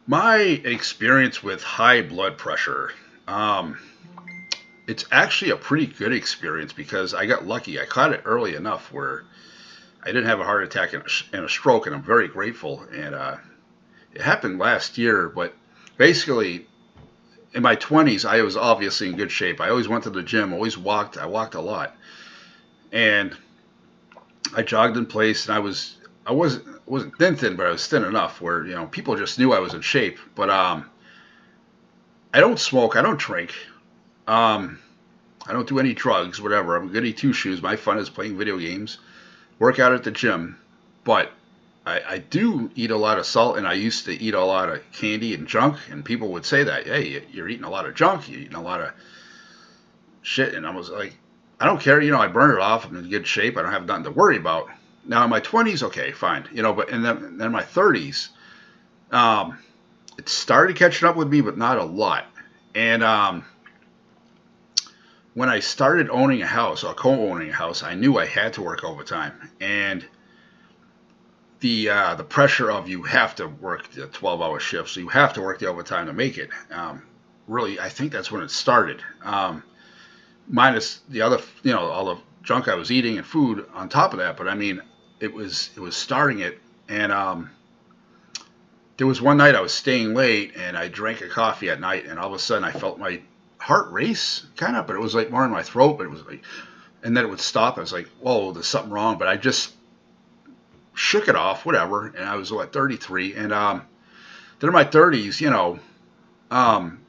My experience with high blood pressure, um, it's actually a pretty good experience because I got lucky. I caught it early enough where I didn't have a heart attack and a stroke, and I'm very grateful. And it happened last year, but basically in my 20s, I was obviously in good shape. I always went to the gym, always walked. I walked a lot, and I jogged in place, and I wasn't thin, but I was thin enough where people just knew I was in shape. But I don't smoke, I don't drink, um, I don't do any drugs, whatever. I'm a goody two shoes. My fun is playing video games, work out at the gym, but I do eat a lot of salt, and I used to eat a lot of candy and junk, and people would say that, hey, you're eating a lot of junk, you're eating a lot of shit, and I was like, I don't care, I burn it off, I'm in good shape, I don't have nothing to worry about. Now in my 20s, okay, fine, but then in my 30s, um, it started catching up with me, but not a lot. And when I started owning a house or co-owning a house, I knew I had to work overtime, and the pressure of you have to work the 12-hour shifts, so you have to work the overtime to make it. Really, I think that's when it started. Minus the other, all the junk I was eating and food on top of that. But I mean, it was starting it, and there was one night I was staying late, and I drank a coffee at night, and all of a sudden I felt my heart race, kind of, but it was like more in my throat, but it was like, and then it would stop. I was like, whoa, there's something wrong, but I just shook it off, whatever. And I was what 33, and then in my 30s, um,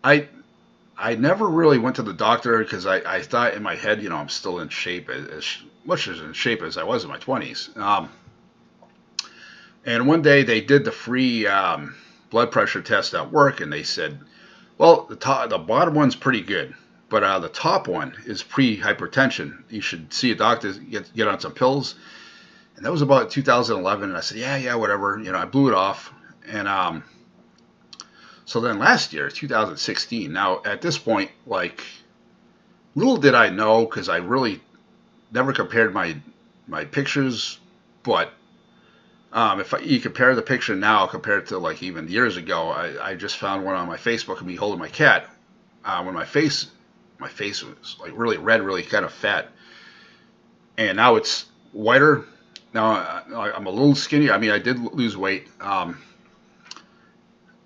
I I never really went to the doctor because I thought in my head, I'm still in shape as much as in shape as I was in my 20s. And one day they did the free blood pressure test at work, and they said, well, the bottom one's pretty good, but the top one is pre-hypertension. You should see a doctor, get on some pills. And that was about 2011. And I said, yeah, whatever. I blew it off. And so then last year, 2016. Now at this point, like little did I know, because I really never compared my pictures, but if you compare the picture now compared to like even years ago, I just found one on my Facebook of me holding my cat when my face was like really red, really kind of fat, and now it's whiter. Now I'm a little skinny. I mean, I did lose weight.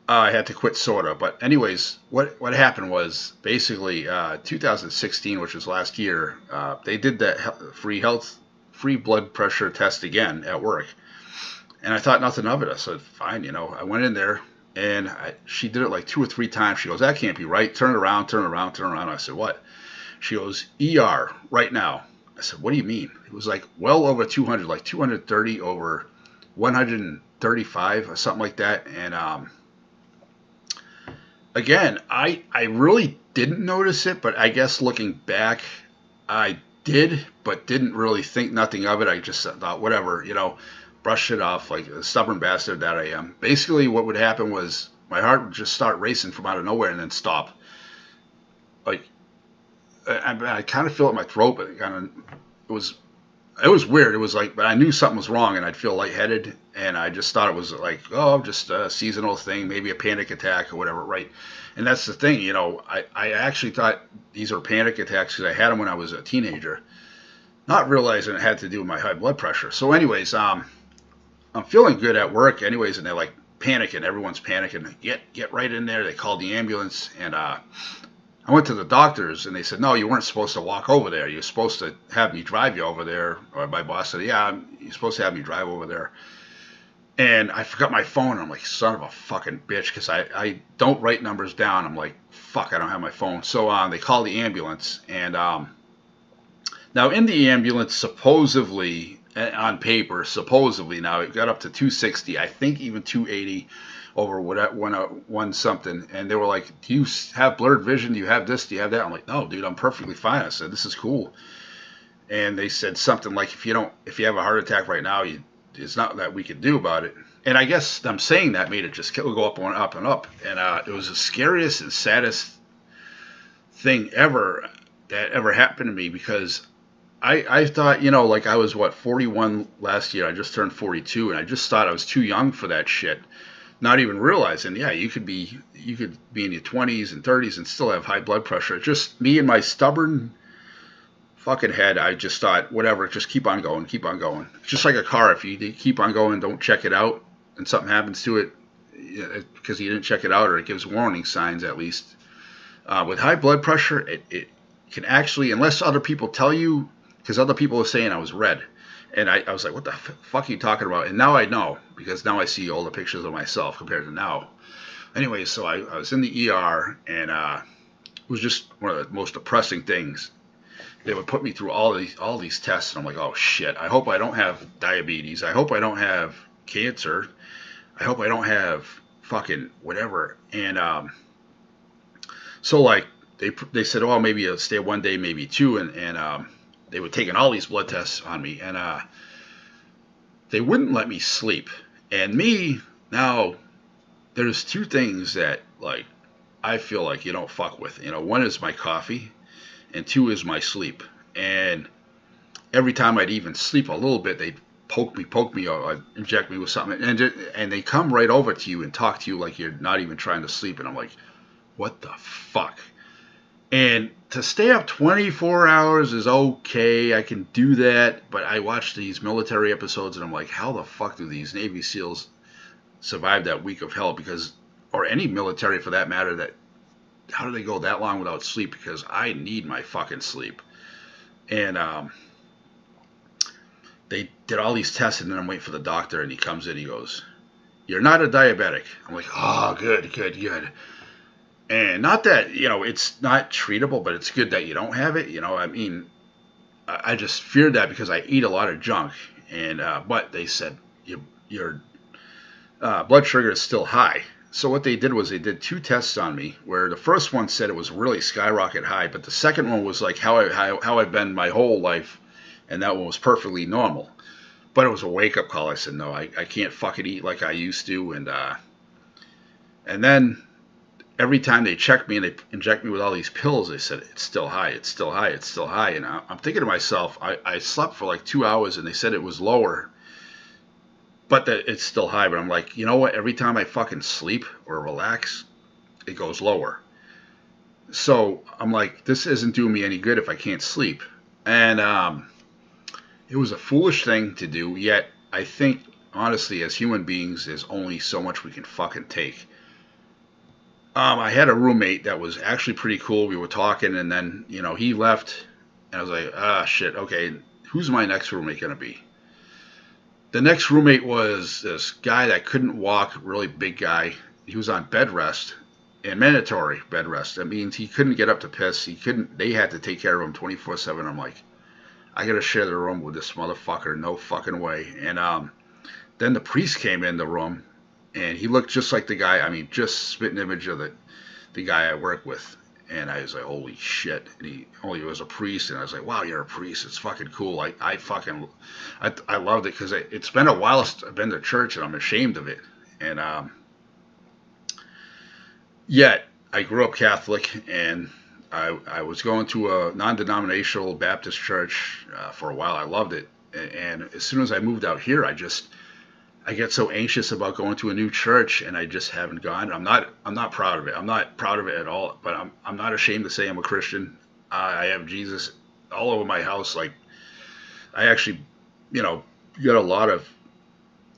I had to quit soda, but anyways, what happened was basically 2016, which was last year. They did that free blood pressure test again at work, and I thought nothing of it. I said, fine, I went in there, and she did it like two or three times. She goes, that can't be right. Turn it around, turn it around, turn it around. I said, what? She goes, ER, right now. I said, what do you mean? It was like well over 200, like 230 over 135 or something like that. And again, I really didn't notice it, but I guess looking back, I did, but didn't really think nothing of it. I just thought, whatever, brush it off like a stubborn bastard that I am. Basically, what would happen was my heart would just start racing from out of nowhere and then stop. Like I kind of feel it in my throat, but it was it was weird. It was like, but I knew something was wrong, and I'd feel lightheaded, and I just thought it was like, oh, just a seasonal thing, maybe a panic attack or whatever, right? And that's the thing, I actually thought these were panic attacks because I had them when I was a teenager, not realizing it had to do with my high blood pressure. So, anyways, I'm feeling good at work, anyways, and they're like panicking. Everyone's panicking. Get right in there. They called the ambulance, and I went to the doctors, and they said, no, you weren't supposed to walk over there. You're supposed to have me drive you over there. Or my boss said, yeah, you're supposed to have me drive over there. And I forgot my phone. And I'm like, son of a fucking bitch, because I don't write numbers down. I'm like, fuck, I don't have my phone. So they called the ambulance. And now in the ambulance, supposedly, on paper, supposedly, now it got up to 260, I think even 280 over one something, and they were like, do you have blurred vision, do you have this, do you have that? I'm like, no dude, I'm perfectly fine. I said, this is cool. And they said something like, if you have a heart attack right now, it's not that we can do about it. And I guess them saying that made it just go up and up and up, and it was the scariest and saddest thing ever that ever happened to me, because I thought, like I was, 41 last year. I just turned 42, and I just thought I was too young for that shit. not even realizing, yeah, you could be in your 20s and 30s and still have high blood pressure. Just me and my stubborn fucking head, I just thought, whatever, just keep on going, keep on going. Just like a car, if you keep on going, don't check it out, and something happens to it because you didn't check it out, or it gives warning signs at least. With high blood pressure, it can actually, unless other people tell you, because other people are saying I was red. And I was like, what the fuck are you talking about? And now I know, because now I see all the pictures of myself compared to now. Anyway, so I was in the ER, and it was just one of the most depressing things. They would put me through all these tests, and I'm like, oh shit, I hope I don't have diabetes. I hope I don't have cancer. I hope I don't have fucking whatever. And so like they said, oh, maybe I'll stay one day, maybe two, and they were taking all these blood tests on me, and they wouldn't let me sleep. And me now, there's two things that like I feel like you don't fuck with. You know, one is my coffee, and two is my sleep. And every time I'd even sleep a little bit, they'd poke me, or inject me with something, and they come right over to you and talk to you like you're not even trying to sleep. And I'm like, what the fuck? And to stay up 24 hours is okay. I can do that. But I watch these military episodes, and I'm like, how the fuck do these Navy SEALs survive that week of hell? Because, or any military for that matter, that how do they go that long without sleep? Because I need my fucking sleep. And they did all these tests, and then I'm waiting for the doctor, and he comes in, he goes, you're not a diabetic. I'm like, oh, good. And not that, you know, it's not treatable, but it's good that you don't have it. You know, I mean, I just feared that because I eat a lot of junk. And but they said your blood sugar is still high. So what they did was they did two tests on me, where the first one said it was really skyrocket high, but the second one was like how I've been my whole life, and that one was perfectly normal. But it was a wake-up call. I said, no, I can't fucking eat like I used to. And then every time they check me and they inject me with all these pills, they said, it's still high, it's still high, it's still high. And I'm thinking to myself, I slept for like 2 hours, and they said it was lower, but that it's still high. But I'm like, you know what? Every time I fucking sleep or relax, it goes lower. So I'm like, this isn't doing me any good if I can't sleep. And it was a foolish thing to do, yet I think, honestly, as human beings, there's only so much we can fucking take. I had a roommate that was actually pretty cool. We were talking, and then, you know, he left, and I was like, ah, shit, okay, who's my next roommate going to be? The next roommate was this guy that couldn't walk, really big guy. He was on bed rest, and mandatory bed rest. That means he couldn't get up to piss. They had to take care of him 24/7. I'm like, I got to share the room with this motherfucker. No fucking way. And then the priest came in the room, and he looked just like the guy. I mean, just spitting image of the guy I work with. And I was like, holy shit. And he was a priest. And I was like, wow, you're a priest. It's fucking cool. I loved it, because it's been a while since I've been to church, and I'm ashamed of it. And yet I grew up Catholic, and I was going to a non-denominational Baptist church for a while. I loved it. And as soon as I moved out here, I get so anxious about going to a new church, and I just haven't gone. I'm not proud of it. I'm not proud of it at all, but I'm not ashamed to say I'm a Christian. I have Jesus all over my house. Like, I actually, you know, got a lot of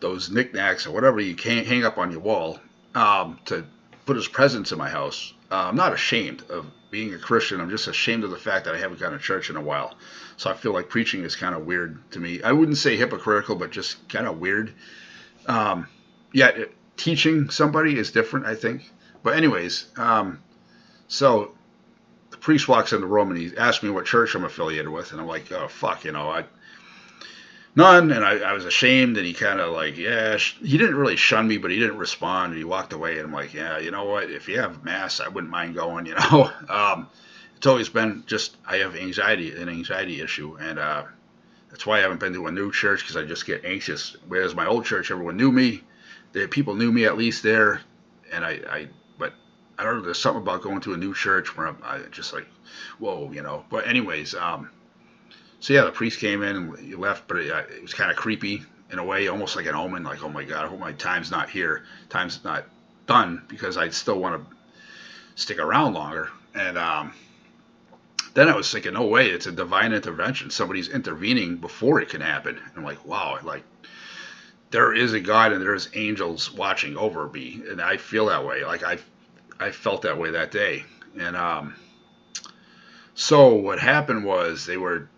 those knickknacks or whatever you can hang up on your wall to put his presence in my house. I'm not ashamed of being a Christian. I'm just ashamed of the fact that I haven't gone to church in a while. So I feel like preaching is kind of weird to me. I wouldn't say hypocritical, but just kind of weird. Teaching somebody is different, I think. But anyways, so the priest walks in the room, and he asked me what church I'm affiliated with, and I'm like, oh fuck, you know, none. And I was ashamed, and he kind of like, yeah, he didn't really shun me, but he didn't respond, and he walked away, and I'm like, yeah, you know what, if you have mass, I wouldn't mind going, you know. It's always been just, I have an anxiety issue, and that's why I haven't been to a new church, because I just get anxious. Whereas my old church, everyone knew me. The people knew me at least there. And but I don't know, there's something about going to a new church where I just like, whoa, you know. But anyways, so yeah, the priest came in and he left, but it was kind of creepy. in a way, almost like an omen. Like, oh my God, I hope my time's not here. Time's not done, because I still want to stick around longer. And then I was thinking, no way, it's a divine intervention. Somebody's intervening before it can happen. And I'm like, wow, like there is a God and there's angels watching over me, and I feel that way. Like I felt that way that day. And so what happened was they were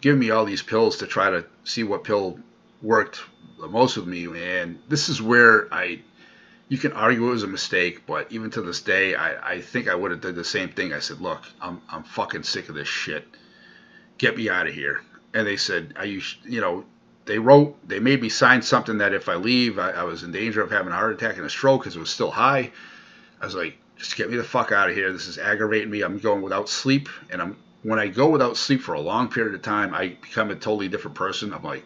giving me all these pills to try to see what pill worked the most with me. And this is where you can argue it was a mistake, but even to this day, I think I would have done the same thing. I said, look, I'm fucking sick of this shit. Get me out of here. And they said, they made me sign something that if I leave, I was in danger of having a heart attack and a stroke because it was still high. I was like, just get me the fuck out of here. This is aggravating me. I'm going without sleep. And when I go without sleep for a long period of time, I become a totally different person. I'm like,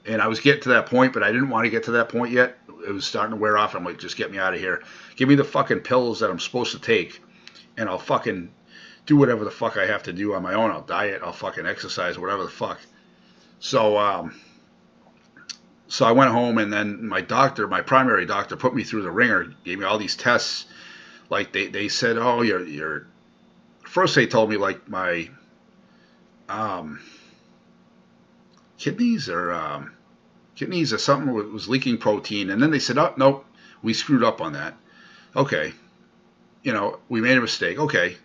and I was getting to that point, but I didn't want to get to that point yet. It was starting to wear off. I'm like, just get me out of here. Give me the fucking pills that I'm supposed to take, and I'll fucking do whatever the fuck I have to do on my own. I'll diet. I'll fucking exercise, whatever the fuck. So, so I went home, and then my primary doctor, put me through the ringer, gave me all these tests. Like they said, oh, you're. First they told me like my kidneys or something was leaking protein, and then they said, oh no, we screwed up on that. Okay, we made a mistake. Okay,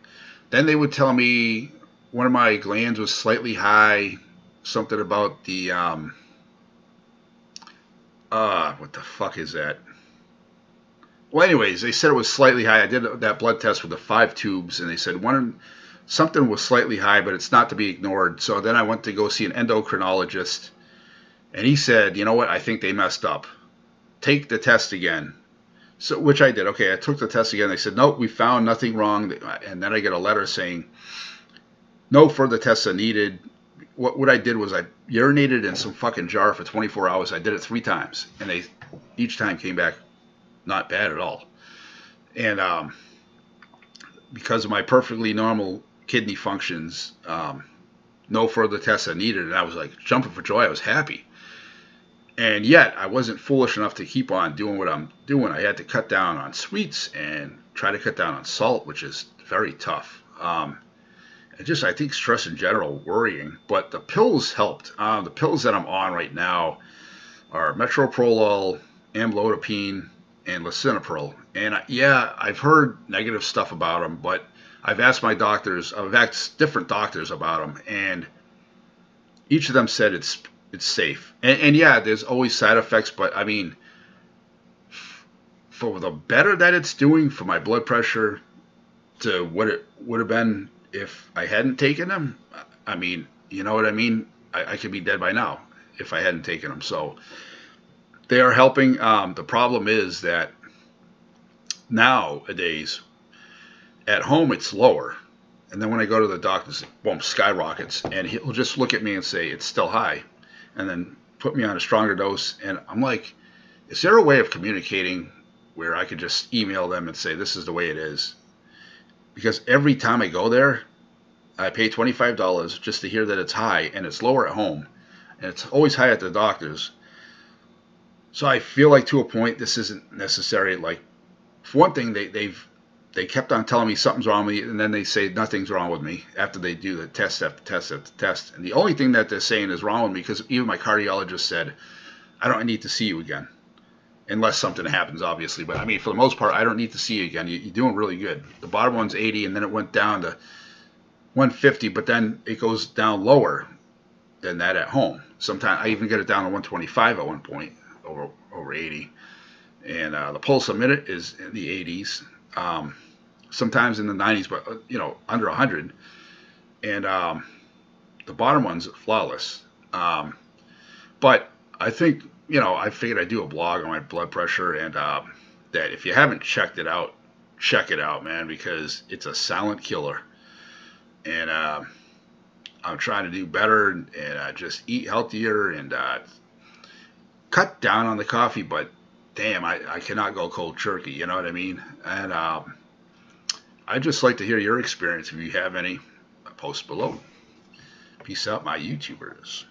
then they would tell me one of my glands was slightly high, something about the what the fuck is that? Well, anyways, they said it was slightly high. I did that blood test with the 5 tubes, and they said something was slightly high, but it's not to be ignored. So then I went to go see an endocrinologist, and he said, you know what, I think they messed up. Take the test again. So, which I did. Okay, I took the test again. They said, nope, we found nothing wrong. And then I get a letter saying, no further tests are needed. What I did was I urinated in some fucking jar for 24 hours. I did it 3 times, and they each time came back not bad at all. And because of my perfectly normal kidney functions, no further tests are needed. And I was like jumping for joy. I was happy. And yet I wasn't foolish enough to keep on doing what I'm doing. I had to cut down on sweets and try to cut down on salt, which is very tough. And just, I think, stress in general, worrying. But the pills helped. The pills that I'm on right now are metoprolol, amlodipine, and lisinopril. And yeah, I've heard negative stuff about them, but I've asked different doctors about them, and each of them said it's safe. And yeah, there's always side effects, but I mean, for the better that it's doing for my blood pressure to what it would have been if I hadn't taken them, I mean, you know what I mean? I could be dead by now if I hadn't taken them. So they are helping. The problem is that nowadays at home it's lower, and then when I go to the doctor's, boom, skyrockets, and he'll just look at me and say it's still high, and then put me on a stronger dose. And I'm like, is there a way of communicating where I could just email them and say this is the way it is? Because every time I go there, I pay $25 just to hear that it's high, and it's lower at home, and it's always high at the doctor's. So I feel like to a point this isn't necessary. Like, for one thing, they kept on telling me something's wrong with me, and then they say nothing's wrong with me after they do the test after test after test. And the only thing that they're saying is wrong with me, because even my cardiologist said, I don't need to see you again. Unless something happens, obviously. But I mean, for the most part, I don't need to see you again. You're doing really good. The bottom one's 80, and then it went down to 150, but then it goes down lower than that at home. Sometimes I even get it down to 125 at one point, over 80. And the pulse a minute is in the 80s. Sometimes in the 90s, but under 100. And the bottom one's flawless. But I think, I figured I'd do a blog on my blood pressure, and that if you haven't checked it out, check it out, man, because it's a silent killer. And I'm trying to do better, and just eat healthier and cut down on the coffee, but damn, I cannot go cold turkey, you know what I mean? And I'd just like to hear your experience. If you have any, post below. Peace out, my YouTubers.